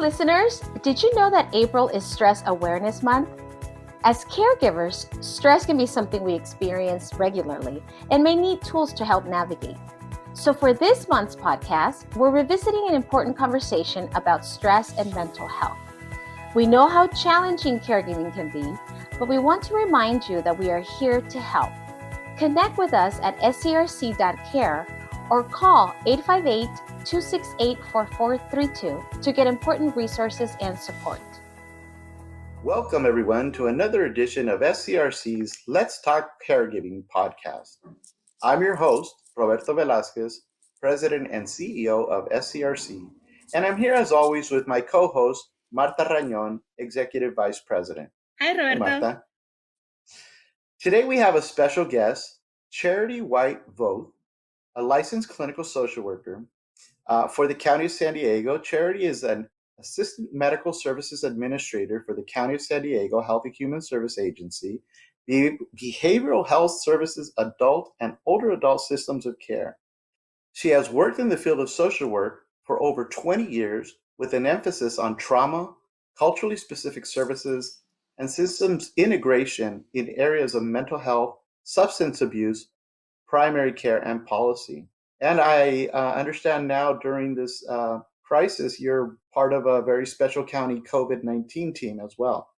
listeners. Did you know that April is Stress Awareness Month? As caregivers, stress can be something we experience regularly and may need tools to help navigate. So for this month's podcast, we're revisiting an important conversation about stress and mental health. We know how challenging caregiving can be, but we want to remind you that we are here to help. Connect with us at scrc.care or call 858-268-4432 to get important resources and support. Welcome, everyone, to another edition of SCRC's Let's Talk Caregiving podcast. I'm your host, Roberto Velasquez, President and CEO of SCRC, and I'm here as always with my co-host, Marta Rañón, Executive Vice President. Hi, Roberto. Hey, Marta. Today we have a special guest, Charity White Voth, a licensed clinical social worker for the County of San Diego. Charity is an Assistant Medical Services Administrator for the County of San Diego Health and Human Service Agency, the Behavioral Health Services Adult and Older Adult Systems of Care. She has worked in the field of social work for over 20 years with an emphasis on trauma, culturally specific services, and systems integration in areas of mental health, substance abuse, primary care, and policy. And I understand now during this crisis, you're part of a very special county COVID-19 team as well.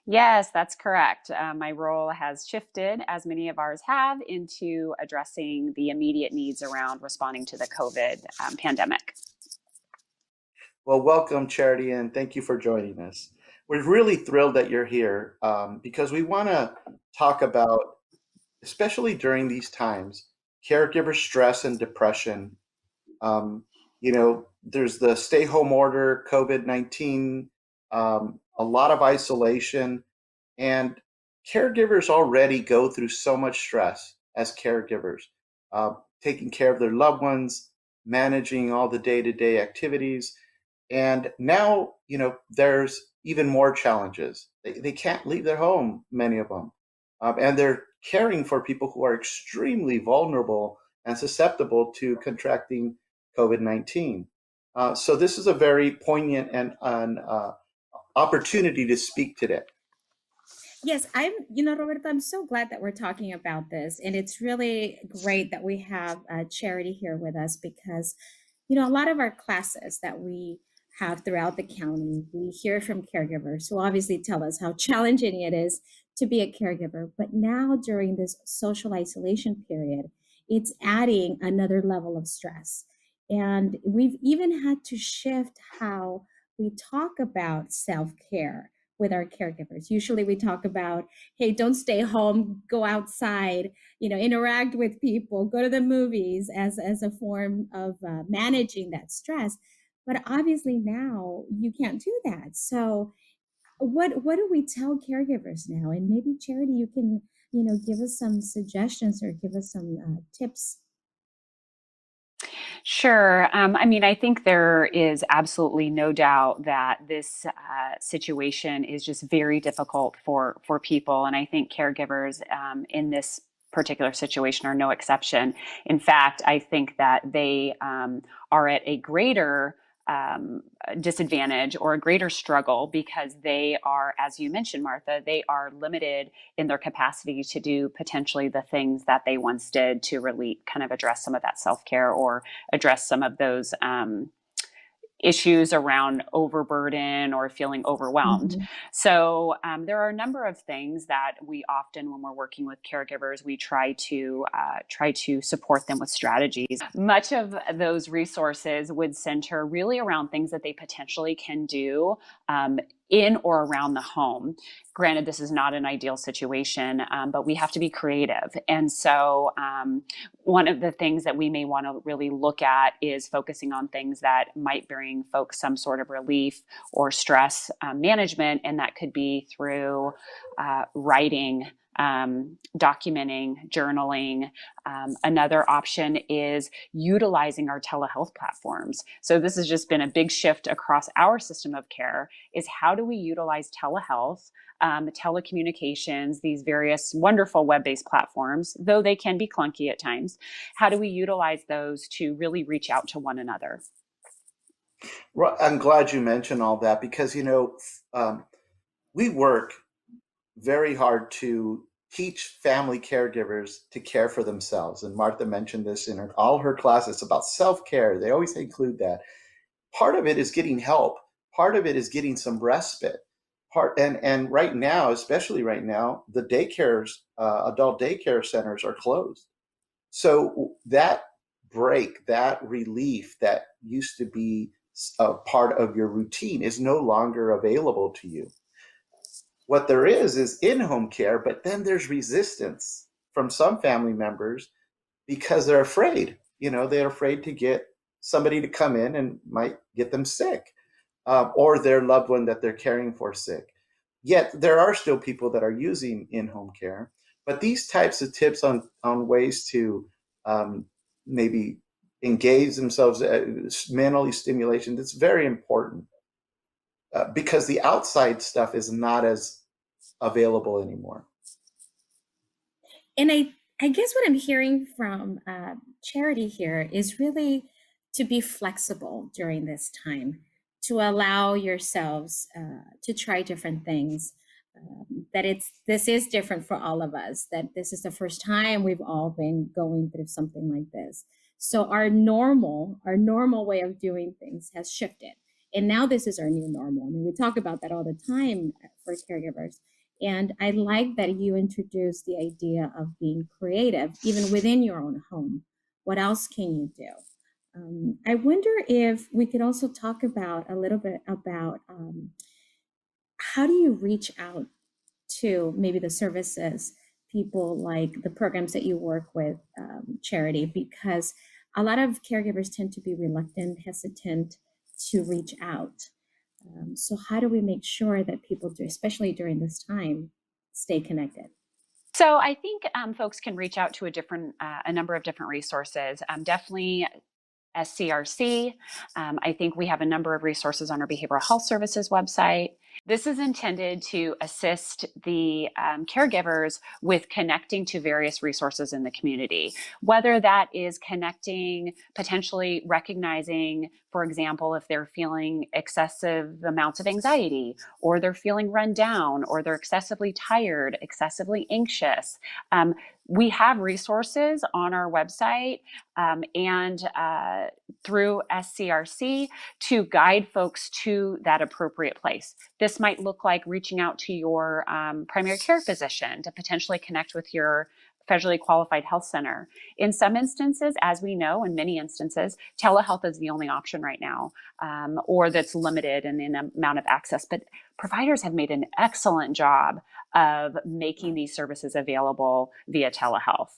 Yes, that's correct. My role has shifted, as many of ours have, into addressing the immediate needs around responding to the COVID pandemic. Well, welcome, Charity, and thank you for joining us. We're really thrilled that you're here because we want to talk about, especially during these times, caregiver stress and depression. There's the stay-home order, COVID-19, a lot of isolation, and caregivers already go through so much stress as caregivers, taking care of their loved ones, managing all the day-to-day activities. And now, there's even more challenges. They can't leave their home, many of them, and they're caring for people who are extremely vulnerable and susceptible to contracting COVID-19. So this is a very poignant and opportunity to speak today. Yes, Roberto, I'm so glad that we're talking about this. And it's really great that we have Charity here with us because, a lot of our classes that we have throughout the county, we hear from caregivers who obviously tell us how challenging it is to be a caregiver. But now during this social isolation period, it's adding another level of stress. And we've even had to shift how we talk about self-care with our caregivers. Usually we talk about, hey, don't stay home, go outside, interact with people, go to the movies as a form of managing that stress. But obviously now you can't do that. So what do we tell caregivers now? And maybe Charity, you can, give us some suggestions or give us some tips. Sure. I think there is absolutely no doubt that this situation is just very difficult for people. And I think caregivers in this particular situation are no exception. In fact, I think that they are at a greater disadvantage or a greater struggle because they are, as you mentioned, Martha, they are limited in their capacity to do potentially the things that they once did to really kind of address some of that self-care or address some of those issues around overburden or feeling overwhelmed. Mm-hmm. So there are a number of things that we often, when we're working with caregivers, we try to support them with strategies. Much of those resources would center really around things that they potentially can do in or around the home. Granted, this is not an ideal situation, but we have to be creative. And so one of the things that we may want to really look at is focusing on things that might bring folks some sort of relief or stress management. And that could be through writing, documenting, journaling. Another option is utilizing our telehealth platforms. So this has just been a big shift across our system of care, is how do we utilize telehealth, telecommunications, these various wonderful web-based platforms, though they can be clunky at times. How do we utilize those to really reach out to one another? Well, I'm glad you mentioned all that because, we work very hard to teach family caregivers to care for themselves. And Martha mentioned this in all her classes about self care. They always include that. Part of it is getting help, part of it is getting some respite. And right now, especially right now, the daycares, adult daycare centers are closed. So that break, that relief that used to be a part of your routine is no longer available to you. What there is in-home care, but then there's resistance from some family members because they're afraid. They're afraid to get somebody to come in and might get them sick, or their loved one that they're caring for sick. Yet there are still people that are using in-home care. But these types of tips on ways to um, maybe engage themselves, mentally stimulation, that's very important because the outside stuff is not as available anymore. And I guess what I'm hearing from Charity here is really to be flexible during this time, to allow yourselves to try different things. That this is different for all of us. That this is the first time we've all been going through something like this. So our normal way of doing things has shifted, and now this is our new normal. I mean, we talk about that all the time for caregivers, and I like that you introduced the idea of being creative, even within your own home. What else can you do? I wonder if we could also talk about a little bit about how do you reach out to maybe the services, people like the programs that you work with, Charity, because a lot of caregivers tend to be reluctant, hesitant to reach out. So how do we make sure that people do, especially during this time, stay connected? So I think folks can reach out to a number of different resources. Definitely SCRC. I think we have a number of resources on our behavioral health services website. This is intended to assist the caregivers with connecting to various resources in the community, whether that is connecting, potentially recognizing, for example, if they're feeling excessive amounts of anxiety, or they're feeling run down, or they're excessively tired, excessively anxious. We have resources on our website and through SCRC to guide folks to that appropriate place. This might look like reaching out to your primary care physician to potentially connect with your federally qualified health center. In some instances, as we know, in many instances, telehealth is the only option right now, or that's limited in the amount of access. But providers have made an excellent job of making these services available via telehealth.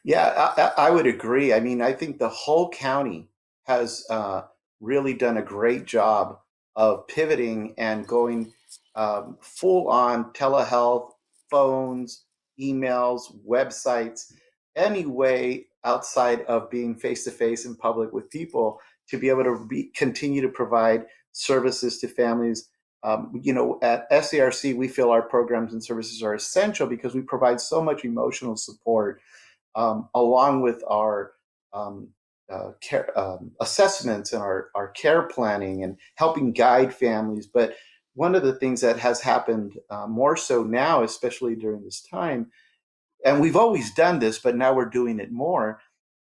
Yeah, I would agree. I mean, I think the whole county has really done a great job of pivoting and going full on telehealth, phones, emails, websites, any way outside of being face to face in public with people to be able to continue to provide services to families. At SCRC, we feel our programs and services are essential because we provide so much emotional support along with our care, assessments and our care planning and helping guide families. But one of the things that has happened more so now, especially during this time, and we've always done this, but now we're doing it more,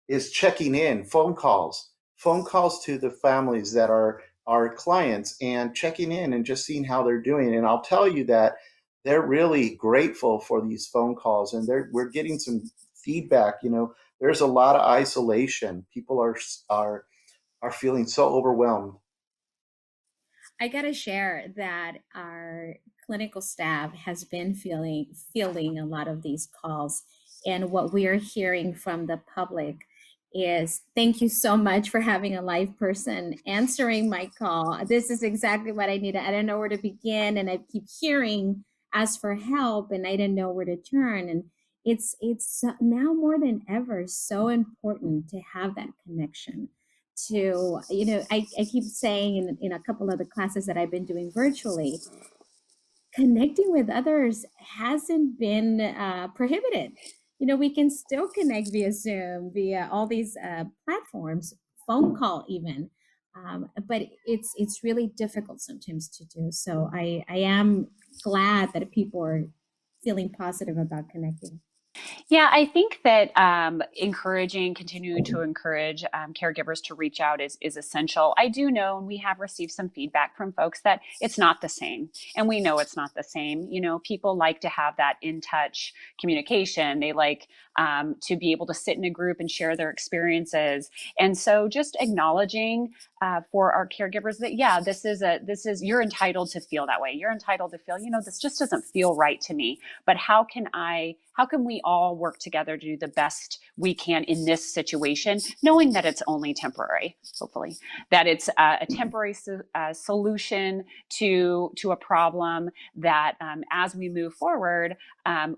is checking in, phone calls to the families that are our clients and checking in and just seeing how they're doing. And I'll tell you that they're really grateful for these phone calls and we're getting some feedback. There's a lot of isolation. People are feeling so overwhelmed. I gotta share that our clinical staff has been fielding a lot of these calls, and what we are hearing from the public is thank you so much for having a live person answering my call. This is exactly what I needed. I didn't know where to begin, and I keep hearing ask for help, and I didn't know where to turn. And it's now more than ever so important to have that connection to, I keep saying in a couple of the classes that I've been doing virtually, connecting with others hasn't been prohibited. We can still connect via Zoom, via all these platforms, phone call even. But it's really difficult sometimes to do. So I am glad that people are feeling positive about connecting. Yeah, I think that continuing to encourage caregivers to reach out is essential. I do know, and we have received some feedback from folks that it's not the same, and we know it's not the same. You know, people like to have that in touch communication. They like to be able to sit in a group and share their experiences, and so just acknowledging for our caregivers that yeah, this is you're entitled to feel that way. You're entitled to feel, you know, this just doesn't feel right to me, but how can we all work together to do the best we can in this situation, knowing that it's only temporary, hopefully, that it's a temporary solution to a problem that as we move forward,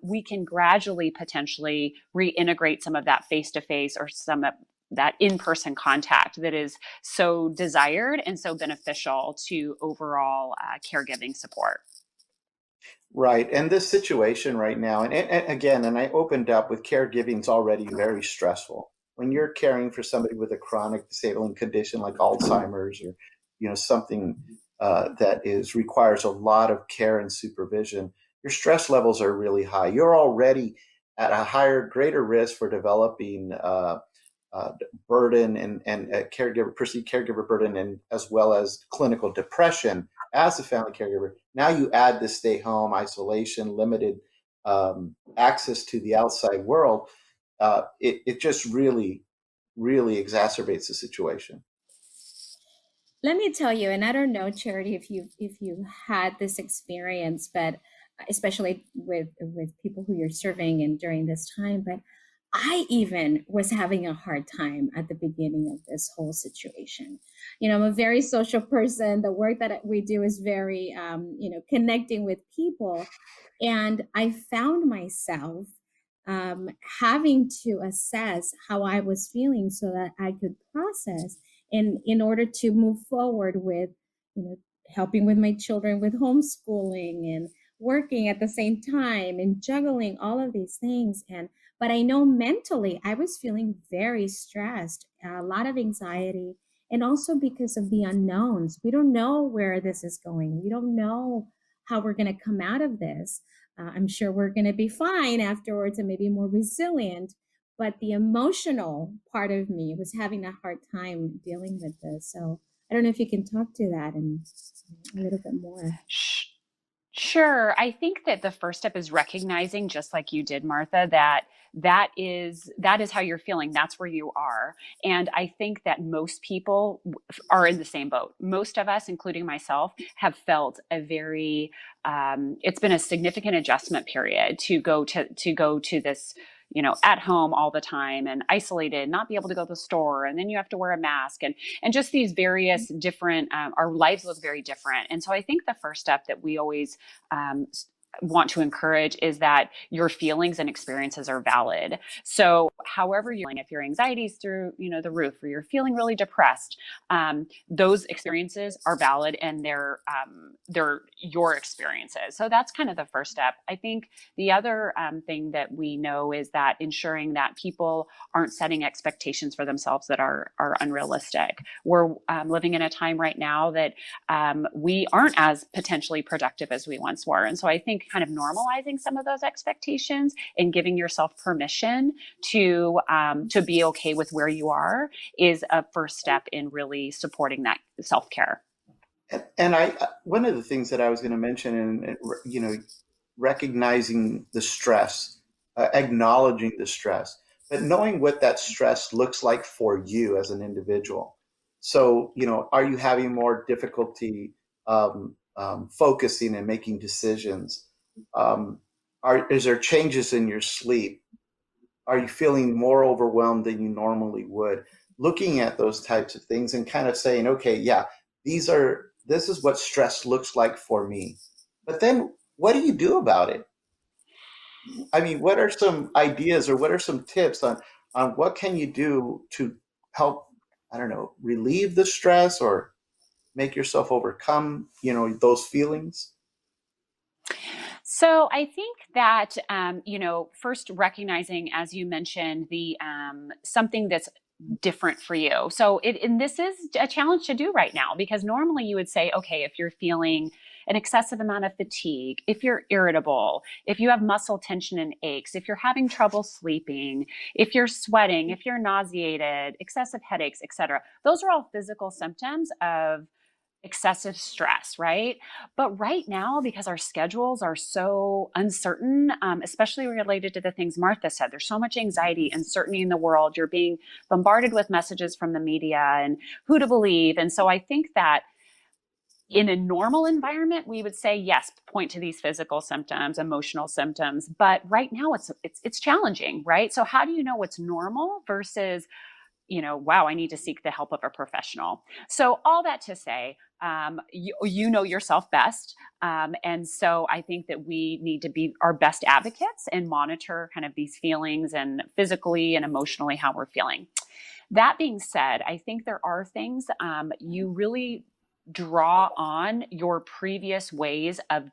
we can gradually potentially reintegrate some of that face-to-face or some of that in-person contact that is so desired and so beneficial to overall caregiving support. Right. And this situation right now, and again, and I opened up with caregiving is already very stressful. When you're caring for somebody with a chronic disabling condition like Alzheimer's or, you know, something that is requires a lot of care and supervision, your stress levels are really high. You're already at a higher, greater risk for developing uh, burden and caregiver, perceived caregiver burden, and as well as clinical depression as a family caregiver. Now you add the stay home, isolation, limited access to the outside world. It just really, really exacerbates the situation. Let me tell you, and I don't know, Charity, if you had this experience, but especially with people who you're serving and during this time, but I even was having a hard time at the beginning of this whole situation. You know, I'm a very social person. The work that we do is very, connecting with people, and I found myself um, having to assess how I was feeling so that I could process in order to move forward with, you know, helping with my children with homeschooling and working at the same time and juggling all of these things. And but I know mentally I was feeling very stressed, a lot of anxiety, and also because of the unknowns. We don't know where this is going. We don't know how we're going to come out of this. I'm sure we're going to be fine afterwards and maybe more resilient, but the emotional part of me was having a hard time dealing with this. So I don't know if you can talk to that and a little bit more. Sure. I think that the first step is recognizing, just like you did, Martha, that that is how you're feeling. That's where you are. And I think that most people are in the same boat. Most of us, including myself, have felt a very it's been a significant adjustment period to go to this, you know, at home all the time and isolated, not be able to go to the store, and then you have to wear a mask, and just these various different our lives look very different. And so I think the first step that we always um, want to encourage is that your feelings and experiences are valid. So however you're feeling, if your anxiety is through, you know, the roof, or you're feeling really depressed, those experiences are valid, and they're your experiences. So that's kind of the first step. I think the other thing that we know is that ensuring that people aren't setting expectations for themselves that are unrealistic. We're living in a time right now that we aren't as potentially productive as we once were. And so I think kind of normalizing some of those expectations and giving yourself permission to be okay with where you are is a first step in really supporting that self-care. And one of the things that I was going to mention, and you know, recognizing the stress, acknowledging the stress, but knowing what that stress looks like for you as an individual. So, you know, are you having more difficulty focusing and making decisions? Is there changes in your sleep? Are you feeling more overwhelmed than you normally would? Looking at those types of things and kind of saying, okay, yeah, this is what stress looks like for me. But then what do you do about it? I mean, what are some ideas or what are some tips on what can you do to help, I don't know, relieve the stress or make yourself overcome, you know, those feelings? So I think that you know, first recognizing, as you mentioned, the something that's different for you. So and this is a challenge to do right now, because normally you would say, okay, if you're feeling an excessive amount of fatigue, if you're irritable, if you have muscle tension and aches, if you're having trouble sleeping, if you're sweating, if you're nauseated, excessive headaches, etc. Those are all physical symptoms of excessive stress, right? But right now, because our schedules are so uncertain, especially related to the things Martha said, there's so much anxiety, uncertainty in the world. You're being bombarded with messages from the media and who to believe. And so I think that in a normal environment, we would say, yes, point to these physical symptoms, emotional symptoms. But right now it's challenging, right? So how do you know what's normal versus, wow, I need to seek the help of a professional? So all that to say, you know yourself best. And so I think that we need to be our best advocates and monitor kind of these feelings and physically and emotionally how we're feeling. That being said, I think there are things you really draw on your previous ways of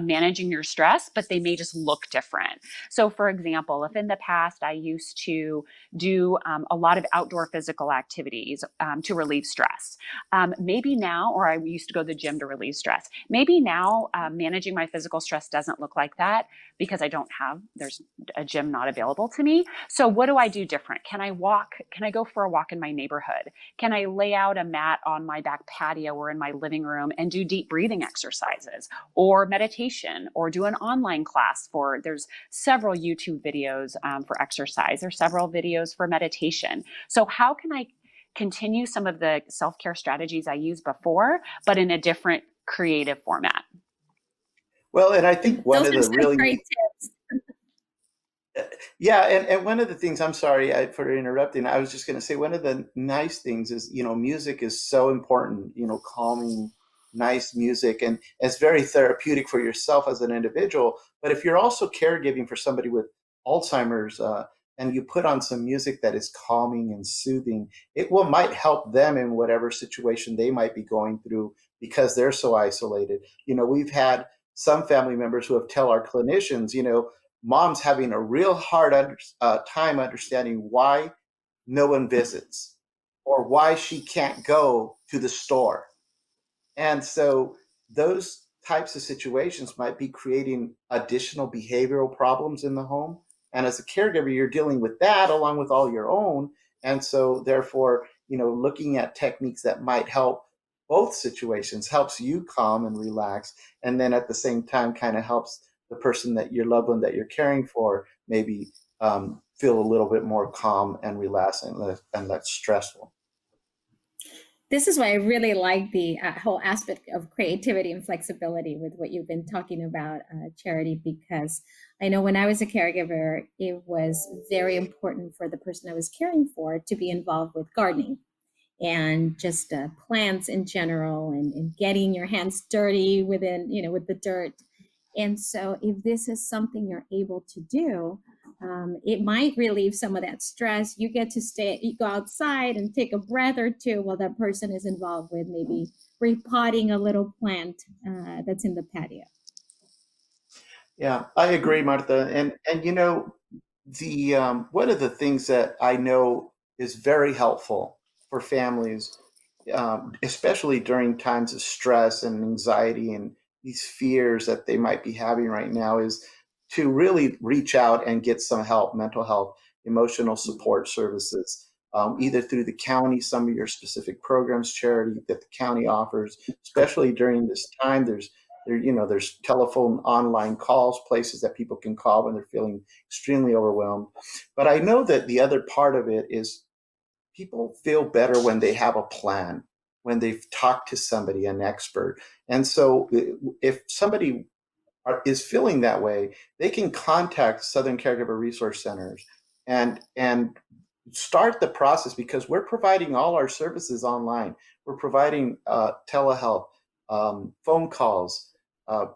managing your stress, but they may just look different. So for example, if in the past I used to do a lot of outdoor physical activities to relieve stress, maybe now, or I used to go to the gym to relieve stress, maybe now managing my physical stress doesn't look like that, because there's a gym not available to me. So what do I do different? Can I walk? Can I go for a walk in my neighborhood? Can I lay out a mat on my back patio or in my living room and do deep breathing exercises or meditation, or do an online class there's several YouTube videos for exercise. There's several videos for meditation. So how can I continue some of the self-care strategies I used before, but in a different creative format? Well, and I think one Those of are the some really great tips. Yeah, and one of the things, I'm sorry for interrupting. I was just going to say one of the nice things is, music is so important, calming, nice music, and it's very therapeutic for yourself as an individual. But if you're also caregiving for somebody with Alzheimer's, and you put on some music that is calming and soothing, might help them in whatever situation they might be going through because they're so isolated. We've had some family members who have tell our clinicians, mom's having a real hard time understanding why no one visits or why she can't go to the store. And so those types of situations might be creating additional behavioral problems in the home. And as a caregiver, you're dealing with that along with all your own. And so therefore, looking at techniques that might help both situations helps you calm and relax. And then at the same time, kind of helps the person that your loved one that you're caring for maybe feel a little bit more calm and relaxed and less stressful. This is why I really like the whole aspect of creativity and flexibility with what you've been talking about, Charity, because I know when I was a caregiver, it was very important for the person I was caring for to be involved with gardening and just plants in general, and getting your hands dirty with the dirt. And so if this is something you're able to do, it might relieve some of that stress. You get to you go outside and take a breath or two while that person is involved with maybe repotting a little plant that's in the patio. Yeah, I agree, Martha. And the one of the things that I know is very helpful for families, especially during times of stress and anxiety and these fears that they might be having right now, is to really reach out and get some help, mental health, emotional support services, either through the county, some of your specific programs, Charity, that the county offers, especially during this time. There's telephone, online calls, places that people can call when they're feeling extremely overwhelmed. But I know that the other part of it is people feel better when they have a plan, when they've talked to somebody, an expert. And so if somebody is feeling that way, they can contact Southern Caregiver Resource Centers and start the process, because we're providing all our services online. We're providing telehealth, phone calls.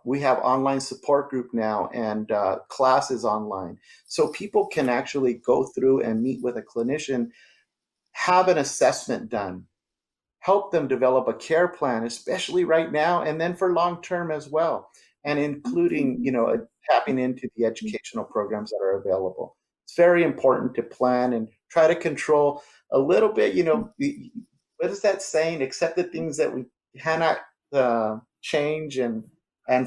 We have online support group now and classes online. So people can actually go through and meet with a clinician, have an assessment done, help them develop a care plan, especially right now, and then for long term as well, and including, tapping into the educational programs that are available. It's very important to plan and try to control a little bit, what is that saying? Accept the things that we cannot change, and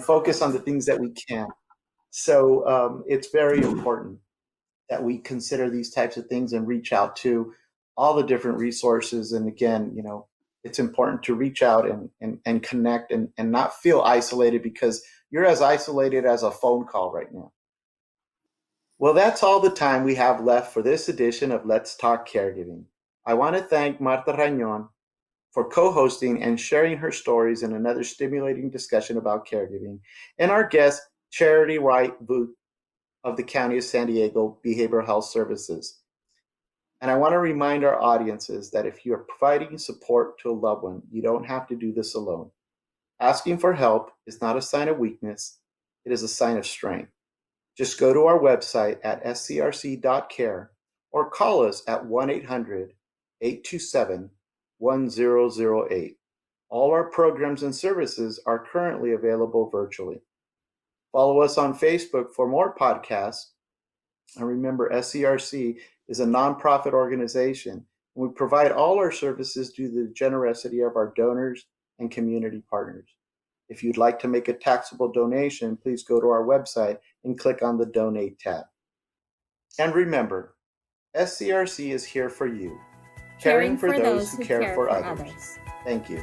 focus on the things that we can. So it's very important that we consider these types of things and reach out to all the different resources. And again, it's important to reach out and connect, and not feel isolated, because you're as isolated as a phone call right now. Well, that's all the time we have left for this edition of Let's Talk Caregiving. I want to thank Marta Rañón for co-hosting and sharing her stories in another stimulating discussion about caregiving, and our guest, Charity White Booth of the County of San Diego Behavioral Health Services. And I want to remind our audiences that if you are providing support to a loved one, you don't have to do this alone. Asking for help is not a sign of weakness, it is a sign of strength. Just go to our website at scrc.care or call us at 1-800-827-1008. All our programs and services are currently available virtually. Follow us on Facebook for more podcasts. And remember, SCRC is a nonprofit organization, and we provide all our services due to the generosity of our donors and community partners. If you'd like to make a taxable donation, please go to our website and click on the Donate tab. And remember, SCRC is here for you, caring for those who care for others. Thank you.